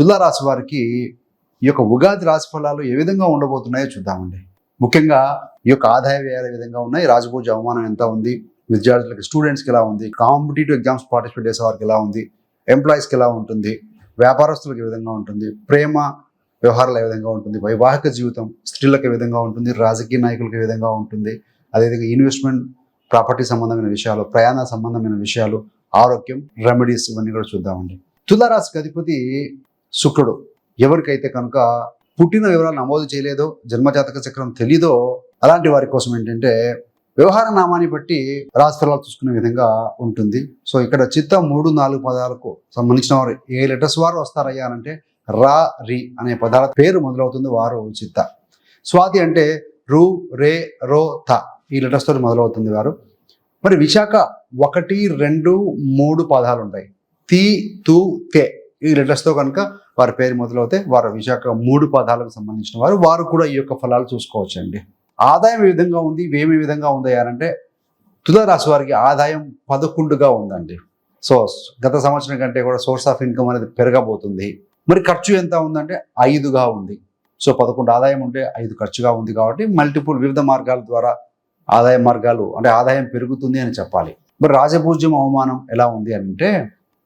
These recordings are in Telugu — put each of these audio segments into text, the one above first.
తులారాశి వారికి ఈ యొక్క ఉగాది రాశి ఫలాలు ఏ విధంగా ఉండబోతున్నాయో చూద్దామండి. ముఖ్యంగా ఈ యొక్క ఆదాయ వ్యయాలు ఏ విధంగా ఉన్నాయి, రాజపూజ అవమానం ఎంత ఉంది, విద్యార్థులకి స్టూడెంట్స్కి ఎలా ఉంది, కాంపిటేటివ్ ఎగ్జామ్స్ పార్టిసిపేట్ చేసే వారికి ఎలా ఉంది, ఎంప్లాయీస్కి ఎలా ఉంటుంది, వ్యాపారస్తులకు ఏ విధంగా ఉంటుంది, ప్రేమ వ్యవహారాలు ఏ విధంగా ఉంటుంది, వైవాహిక జీవితం స్త్రీలకు ఏ విధంగా ఉంటుంది, రాజకీయ నాయకులకు ఏ విధంగా ఉంటుంది, అదేవిధంగా ఇన్వెస్ట్మెంట్, ప్రాపర్టీ సంబంధమైన విషయాలు, ప్రయాణ సంబంధమైన విషయాలు, ఆరోగ్యం, రెమెడీస్ ఇవన్నీ కూడా చూద్దామండి. తులారాశికి అధిపతి శుక్రుడు. ఎవరికైతే కనుక పుట్టిన వివరాలు నమోదు చేయలేదో, జన్మజాతక చక్రం తెలీదో అలాంటి వారి కోసం ఏంటంటే వ్యవహార నామాన్ని బట్టి రాశి ఫలాలు చూసుకునే విధంగా ఉంటుంది. సో ఇక్కడ చిత్త 3, 4 పదాలకు సంబంధించిన వారు ఏ లెటర్స్ వారు వస్తారయ్యా అంటే రా, రి అనే పదాల పేరు మొదలవుతుంది వారు చిత్త. స్వాతి అంటే రు, రే, రో, త ఈ లెటర్స్ తోటి మొదలవుతుంది వారు. మరి విశాఖ 1, 2, 3 పదాలు ఉంటాయి. తి, తు, తే ఈ లెటర్స్తో కనుక వారి పేరు మొదలవుతాయి. వారు విశాఖ 3 పదాలకు సంబంధించిన వారు కూడా ఈ యొక్క ఫలాలు చూసుకోవచ్చండి. ఆదాయం ఏ విధంగా ఉంది, వ్యయం ఏ విధంగా ఉంది అంటే తులారాశి వారికి ఆదాయం 11గా ఉందండి. సో గత సంవత్సరం కంటే కూడా సోర్స్ ఆఫ్ ఇన్కమ్ అనేది పెరగబోతుంది. మరి ఖర్చు ఎంత ఉందంటే 5గా ఉంది. సో 11 ఆదాయం ఉంటే 5 ఖర్చుగా ఉంది కాబట్టి మల్టిపుల్ వివిధ మార్గాల ద్వారా ఆదాయ మార్గాలు అంటే ఆదాయం పెరుగుతుంది అని చెప్పాలి. మరి రాజపూజ్యం అవమానం ఎలా ఉంది అంటే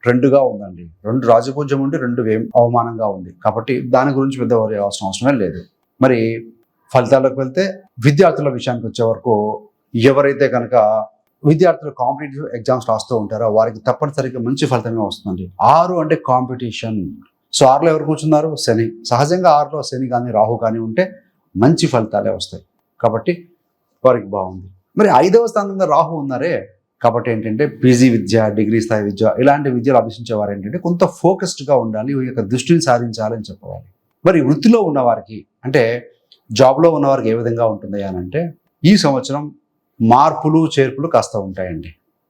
2గా ఉందండి. 2 రాజపూజ్యం ఉంటే 2 అవమానంగా ఉంది కాబట్టి దాని గురించి పెద్ద వరి అవసరమే లేదు. మరి ఫలితాలకు వెళ్తే విద్యార్థుల విషయానికి వచ్చే వరకు ఎవరైతే కనుక విద్యార్థులు కాంపిటేటివ్ ఎగ్జామ్స్ రాస్తూ ఉంటారో వారికి తప్పనిసరిగా మంచి ఫలితమే వస్తుంది. 6 అంటే కాంపిటీషన్. సో 6లో ఎవరు కూర్చున్నారు? శని. సహజంగా 6లో శని కానీ రాహు కానీ ఉంటే మంచి ఫలితాలే వస్తాయి కాబట్టి వారికి బాగుంది. మరి 5వ స్థానంలో రాహు ఉన్నారే కాబట్టి ఏంటంటే పీజీ విద్య, డిగ్రీ స్థాయి విద్య ఇలాంటి విద్యలు అభ్యసించే వారు ఏంటంటే కొంత ఫోకస్డ్గా ఉండాలి, ఈ యొక్క దృష్టిని సాధించాలని చెప్పవాలి. మరి వృత్తిలో ఉన్నవారికి అంటే జాబ్లో ఉన్నవారికి ఏ విధంగా ఉంటుంది అని అంటే ఈ సంవత్సరం మార్పులు చేర్పులు కాస్త ఉంటాయండి.